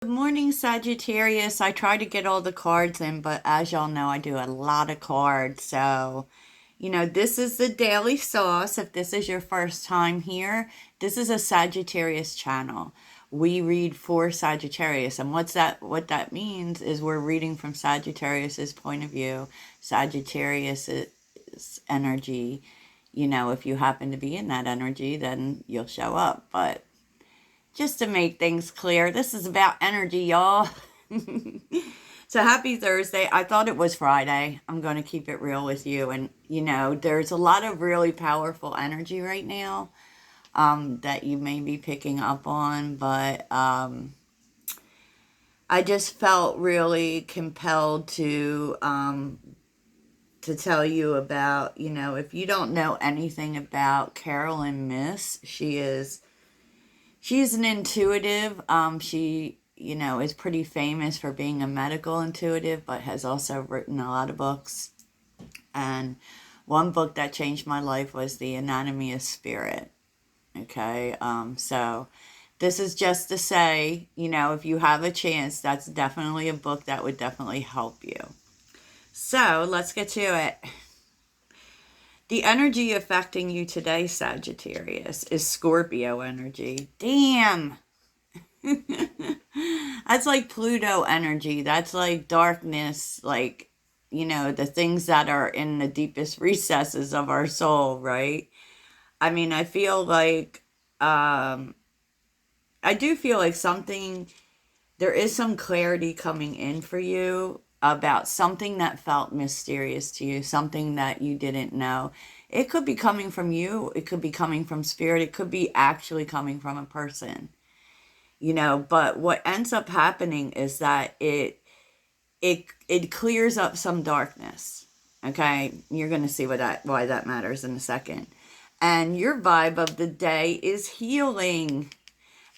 Good morning, Sagittarius. I try to get all the cards in, but as y'all know, I do a lot of cards. So, this is the Daily Sauce. If this is your first time here, this is a Sagittarius channel. We read for Sagittarius, and what that means is we're reading from Sagittarius's point of view, Sagittarius's energy. If you happen to be in that energy, then you'll show up. But just to make things clear, this is about energy, y'all. So happy Thursday. I thought it was Friday. I'm going to keep it real with you. And, there's a lot of really powerful energy right now that you may be picking up on. But I just felt really compelled to tell you about, if you don't know anything about Carolyn Miss, she's an intuitive. She, is pretty famous for being a medical intuitive, but has also written a lot of books. And one book that changed my life was The Anatomy of Spirit. Okay, so this is just to say, if you have a chance, that's definitely a book that would definitely help you. So let's get to it. The energy affecting you today, Sagittarius, is Scorpio energy. Damn! That's like Pluto energy. That's like darkness, like, the things that are in the deepest recesses of our soul, right? I mean, I do feel like there is some clarity coming in for you about something that felt mysterious to you, something that you didn't know. It could be coming from you, it could be coming from spirit, it could be actually coming from a person. But what ends up happening is that it clears up some darkness. Okay? You're going to see why that matters in a second. And your vibe of the day is healing.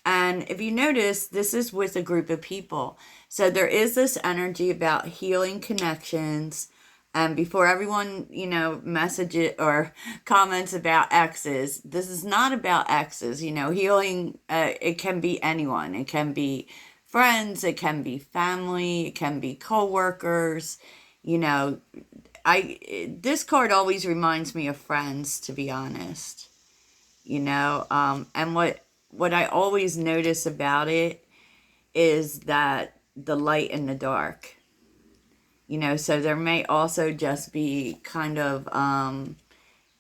And if you notice, this is with a group of people. So there is this energy about healing connections. And before everyone, message it or comments about exes, this is not about exes. Healing, it can be anyone. It can be friends, it can be family, it can be co-workers. This card always reminds me of friends, to be honest. And what I always notice about it is that the light and the dark. So there may also just be kind of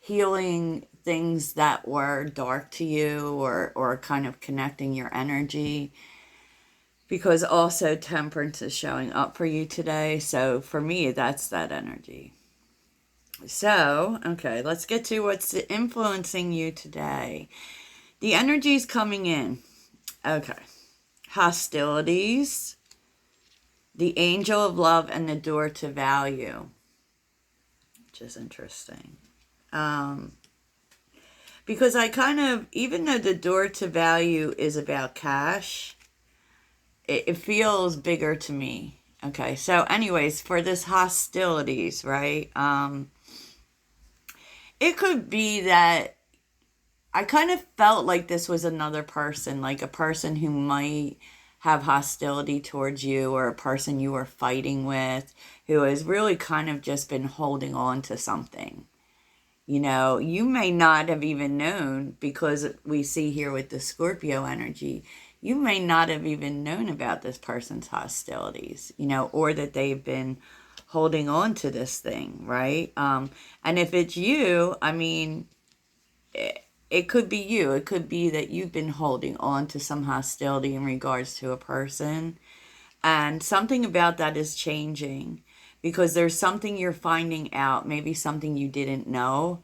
healing things that were dark to you, or kind of connecting your energy, because also temperance is showing up for you today. So for me, that's that energy. So, okay, let's get to what's influencing you today. The energy's coming in. Okay. Hostilities, the angel of love, and the door to value, which is interesting. Because I kind of, even though the door to value is about cash, it feels bigger to me. Okay, so anyways, for this hostilities, right? It could be that I kind of felt like this was another person, like a person who might have hostility towards you, or a person you were fighting with who has really kind of just been holding on to something. You may not have even known, because we see here with the Scorpio energy, you may not have even known about this person's hostilities, or that they've been holding on to this thing, right? And if it's you, I mean, it could be you. It could be that you've been holding on to some hostility in regards to a person. And something about that is changing, because there's something you're finding out, maybe something you didn't know,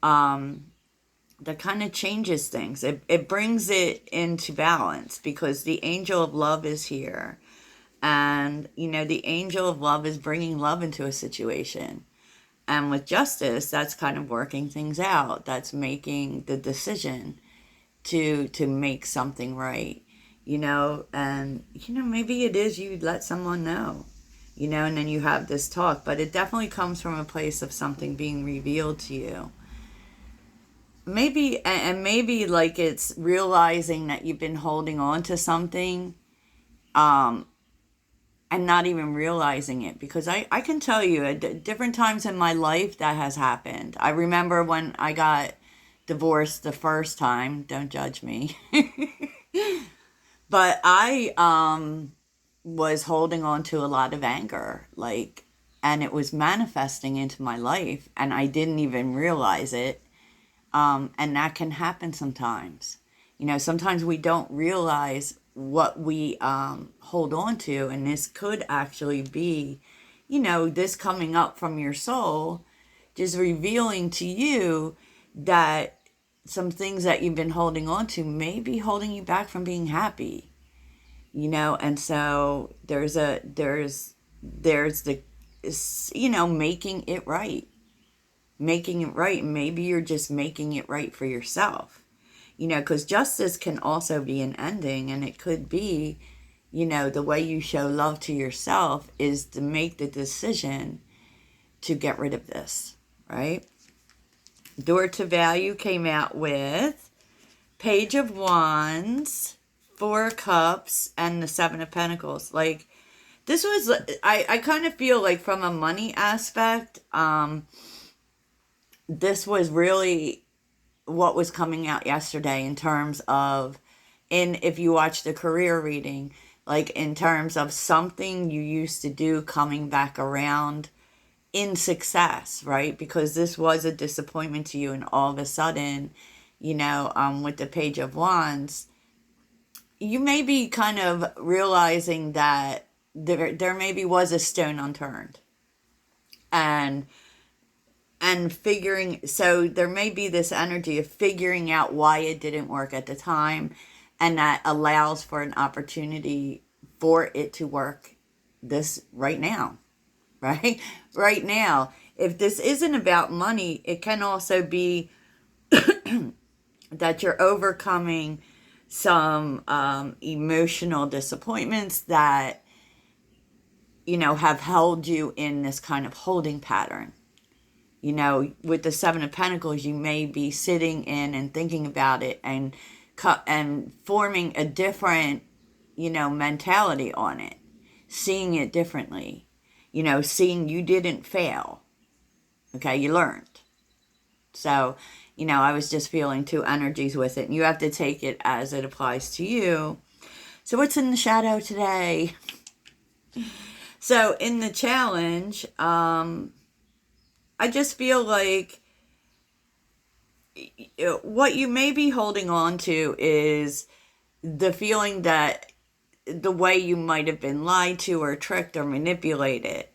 that kind of changes things. It brings it into balance, because the angel of love is here. And, the angel of love is bringing love into a situation. And with justice, that's kind of working things out. That's making the decision to make something right, and maybe it is you let someone know, and then you have this talk, but it definitely comes from a place of something being revealed to you. Maybe like it's realizing that you've been holding on to something, and not even realizing it, because I can tell you at different times in my life that has happened. I remember when I got divorced the first time, don't judge me. But I was holding on to a lot of anger, like, and it was manifesting into my life, and I didn't even realize it. And that can happen sometimes. Sometimes we don't realize what we hold on to, and this could actually be, this coming up from your soul, just revealing to you that some things that you've been holding on to may be holding you back from being happy. And so there's the, making it right. Making it right. Maybe you're just making it right for yourself. Because justice can also be an ending, and it could be, the way you show love to yourself is to make the decision to get rid of this, right? Door to Value came out with Page of Wands, Four of Cups, and the Seven of Pentacles. Like, this was, I kind of feel like from a money aspect, this was really what was coming out yesterday in terms of, if you watch the career reading, like in terms of something you used to do coming back around in success, right? Because this was a disappointment to you, and all of a sudden, with the Page of Wands, you may be kind of realizing that there maybe was a stone unturned, and figuring, so there may be this energy of figuring out why it didn't work at the time, and that allows for an opportunity for it to work this right now, right? Right now. If this isn't about money, it can also be that you're overcoming some emotional disappointments that, have held you in this kind of holding pattern. With the Seven of Pentacles, you may be sitting in and thinking about it, and forming a different, mentality on it, seeing it differently, seeing you didn't fail. Okay, you learned. So, I was just feeling two energies with it, and you have to take it as it applies to you. So what's in the shadow today? So in the challenge, I just feel like what you may be holding on to is the feeling that the way you might have been lied to or tricked or manipulated.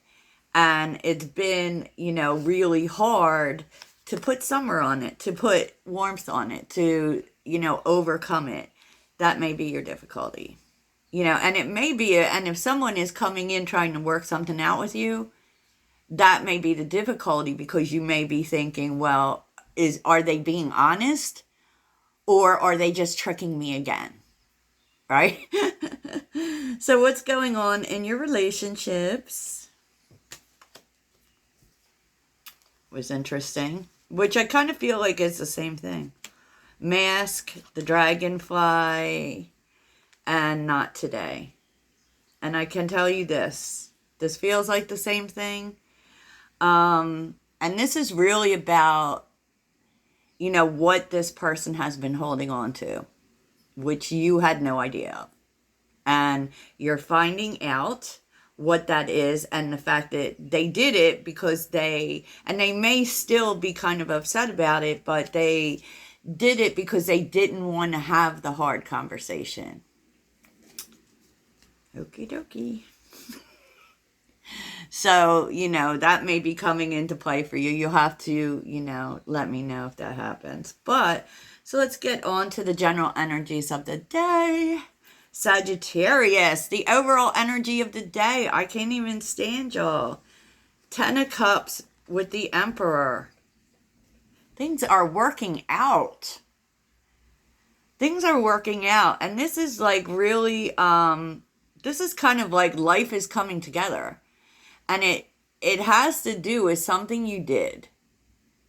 And it's been, really hard to put summer on it, to put warmth on it, to, overcome it. That may be your difficulty. And it may be, and if someone is coming in trying to work something out with you, that may be the difficulty, because you may be thinking, well, are they being honest, or are they just tricking me again? Right? So what's going on in your relationships was interesting, which I kind of feel like is the same thing. Mask, the dragonfly, and not today. And I can tell you this feels like the same thing. And this is really about, what this person has been holding on to, which you had no idea of. And you're finding out what that is, and the fact that they did it because they may still be kind of upset about it, but they did it because they didn't want to have the hard conversation. Okie dokie. So, that may be coming into play for you. You'll have to, let me know if that happens. But, so let's get on to the general energies of the day. Sagittarius, the overall energy of the day. I can't even stand y'all. 10 of Cups with the Emperor. Things are working out. Things are working out. And this is like really, this is kind of like life is coming together. And it has to do with something you did.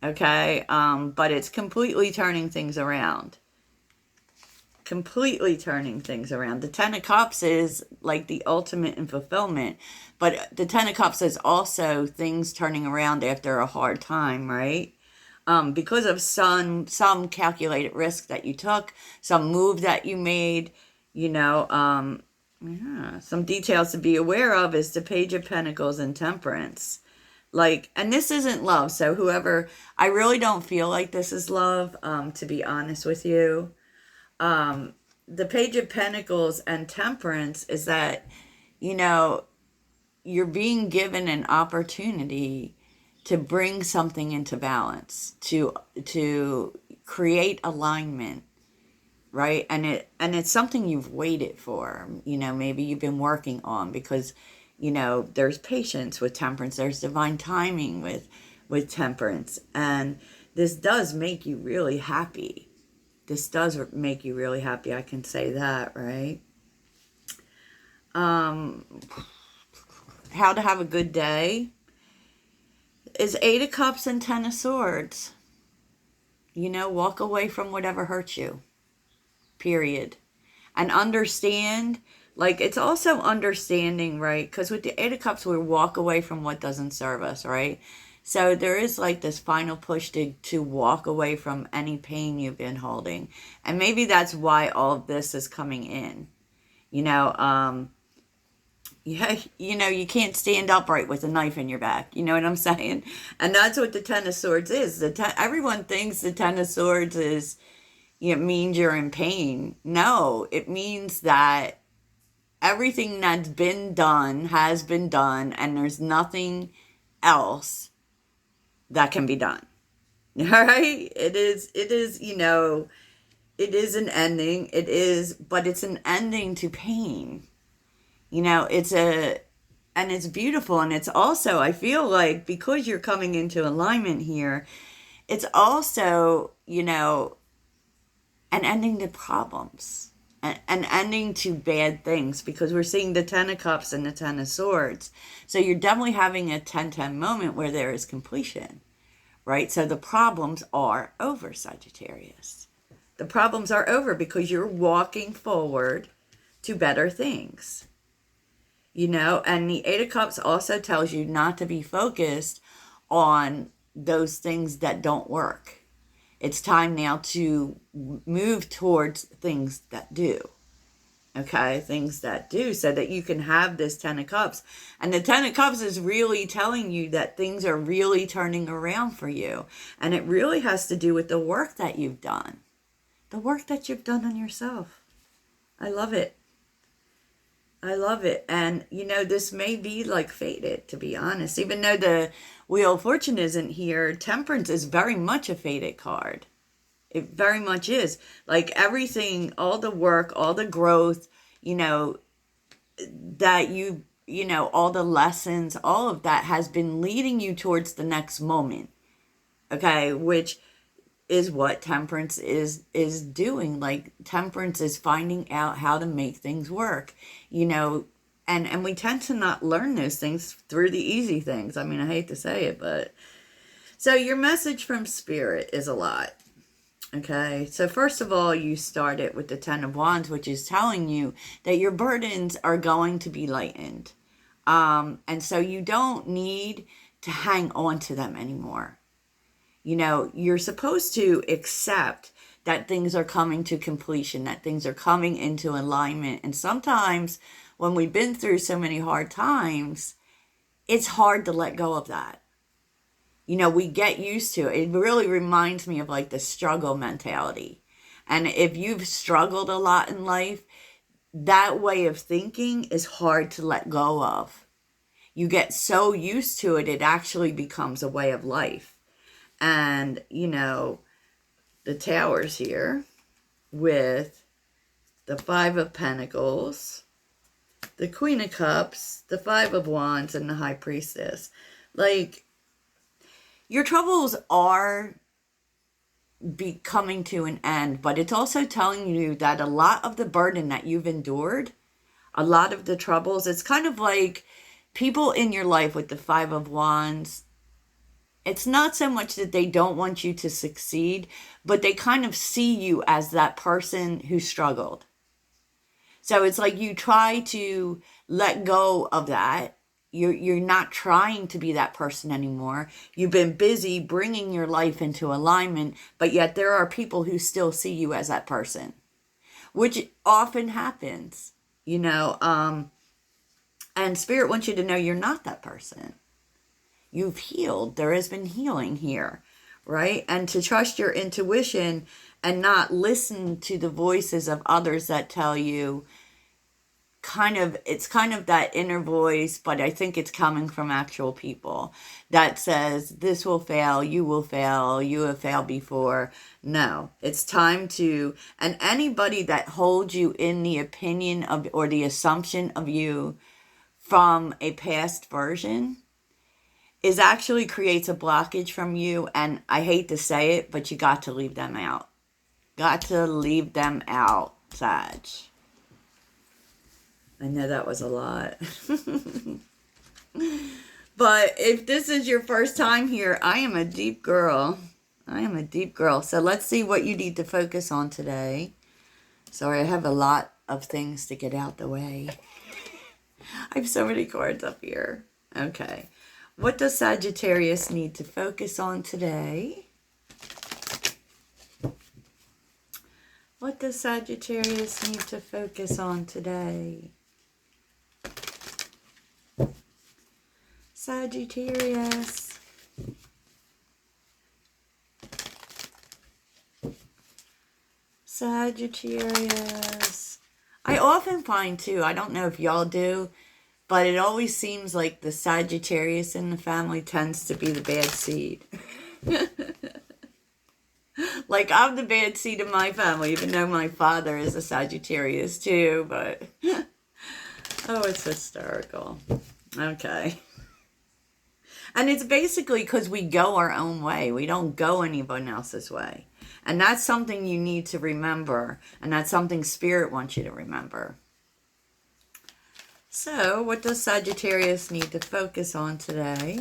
Okay? But it's completely turning things around. completely turning things around. The Ten of Cups is like the ultimate in fulfillment, but the Ten of Cups is also things turning around after a hard time, right? Because of some calculated risk that you took, some move that you made, you know, yeah, some details to be aware of is the Page of Pentacles and Temperance. Like, and this isn't love, so whoever, I really don't feel like this is love, to be honest with you. The Page of Pentacles and Temperance is that, you know, you're being given an opportunity to bring something into balance, to create alignment, right? And it's something you've waited for, you know, maybe you've been working on, because, you know, there's patience with Temperance, there's divine timing with Temperance, and this does make you really happy. This does make you really happy, I can say that, right? How to have a good day is Eight of Cups and Ten of Swords. You know, walk away from whatever hurts you, period. And understand, like, it's also understanding, right? Because with the Eight of Cups, we walk away from what doesn't serve us, right? So there is like this final push to walk away from any pain you've been holding. And maybe that's why all of this is coming in. You know, yeah, you know, you can't stand upright with a knife in your back. You know what I'm saying? And that's what the Ten of Swords is. Everyone thinks the Ten of Swords is, it means you're in pain. No, it means that everything that's been done has been done, and there's nothing else that can be done. All right? It is, you know, it is an ending. It is, but it's an ending to pain. You know, and it's beautiful. And it's also, I feel like, because you're coming into alignment here, it's also, you know, an ending to problems, an ending to bad things, because we're seeing the Ten of Cups and the Ten of Swords. So you're definitely having a 10-10 moment where there is completion, right? So the problems are over, Sagittarius. The problems are over because you're walking forward to better things. You know, and the Eight of Cups also tells you not to be focused on those things that don't work. It's time now to move towards things that do. Okay, things that do, so that you can have this Ten of Cups. And the Ten of Cups is really telling you that things are really turning around for you. And it really has to do with the work that you've done. The work that you've done on yourself. I love it. I love it. And, you know, this may be like fated, to be honest. Even though the Wheel of Fortune isn't here, Temperance is very much a fated card. It very much is. Like everything, all the work, all the growth, you know, that you know, all the lessons, all of that has been leading you towards the next moment. Okay, which is what Temperance is doing. Like, Temperance is finding out how to make things work, you know, and we tend to not learn those things through the easy things. I mean, I hate to say it, but so your message from Spirit is a lot. Okay, so first of all, you started with the Ten of Wands, which is telling you that your burdens are going to be lightened, and so you don't need to hang on to them anymore. You know, you're supposed to accept that things are coming to completion, that things are coming into alignment. And sometimes when we've been through so many hard times, it's hard to let go of that. You know, we get used to it. It really reminds me of like the struggle mentality. And if you've struggled a lot in life, that way of thinking is hard to let go of. You get so used to it, it actually becomes a way of life. And, you know, the Towers here with the Five of Pentacles, the Queen of Cups, the Five of Wands, and the High Priestess. Like, your troubles are coming to an end, but it's also telling you that a lot of the burden that you've endured, a lot of the troubles, it's kind of like people in your life with the Five of Wands, It's not so much that they don't want you to succeed, but they kind of see you as that person who struggled. So it's like you try to let go of that. You're not trying to be that person anymore. You've been busy bringing your life into alignment, but yet there are people who still see you as that person, which often happens, you know. And Spirit wants you to know you're not that person. You've healed. There has been healing here, right? And to trust your intuition and not listen to the voices of others that tell you it's kind of that inner voice, but I think it's coming from actual people that says, this will fail, you have failed before. No, it's time to, and anybody that holds you in the opinion of, or the assumption of you from a past version, is actually creates a blockage from you. And I hate to say it, but you got to leave them out. Got to leave them out, Sag. I know that was a lot. But if this is your first time here, I am a deep girl. I am a deep girl. So let's see what you need to focus on today. Sorry, I have a lot of things to get out the way. I have so many cards up here. Okay. What does Sagittarius need to focus on today? What does Sagittarius need to focus on today? Sagittarius. Sagittarius. I often find too, I don't know if y'all do, but it always seems like the Sagittarius in the family tends to be the bad seed. Like, I'm the bad seed in my family, even though my father is a Sagittarius too, but oh, it's hysterical. Okay. And it's basically because we go our own way. We don't go anyone else's way. And that's something you need to remember. And that's something Spirit wants you to remember. So, what does Sagittarius need to focus on today?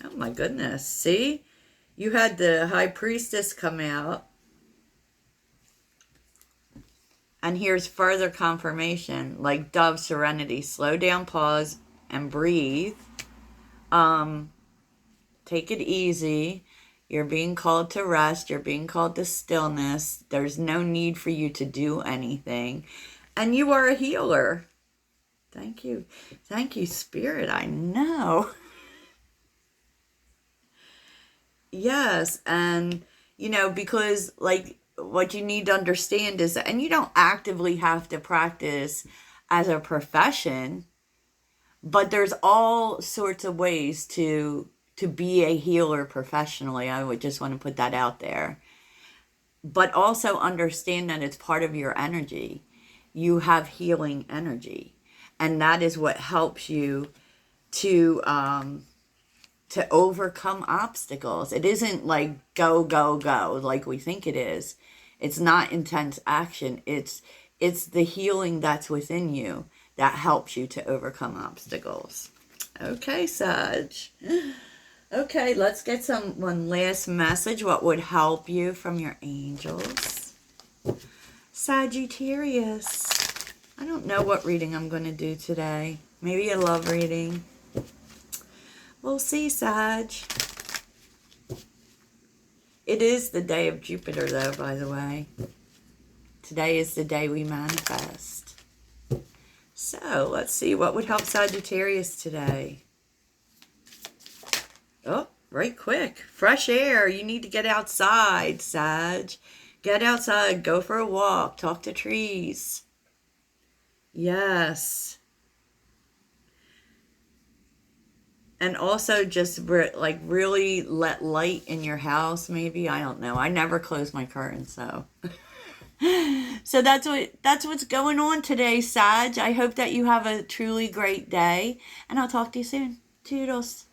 Oh my goodness. See? You had the High Priestess come out. And here's further confirmation. Like dove serenity. Slow down, pause, and breathe. Take it easy. You're being called to rest. You're being called to stillness. There's no need for you to do anything. And you are a healer. Thank you. Thank you, Spirit. I know. Yes. And, you know, because like what you need to understand is that, and you don't actively have to practice as a profession, but there's all sorts of ways to be a healer professionally. I would just want to put that out there. But also understand that it's part of your energy. You have healing energy. And that is what helps you to overcome obstacles. It isn't like go, go, go like we think it is. It's not intense action. It's the healing that's within you that helps you to overcome obstacles. Okay, Sag. Okay, let's get one last message. What would help you from your angels? Sagittarius. I don't know what reading I'm going to do today. Maybe a love reading. We'll see, Sag. It is the day of Jupiter, though, by the way. Today is the day we manifest. So, let's see what would help Sagittarius today. Oh, right quick. Fresh air. You need to get outside, Sag. Get outside. Go for a walk. Talk to trees. Yes. And also just like really let light in your house, maybe. I don't know. I never close my curtains, so. So that's what's going on today, Sag. I hope that you have a truly great day. And I'll talk to you soon. Toodles.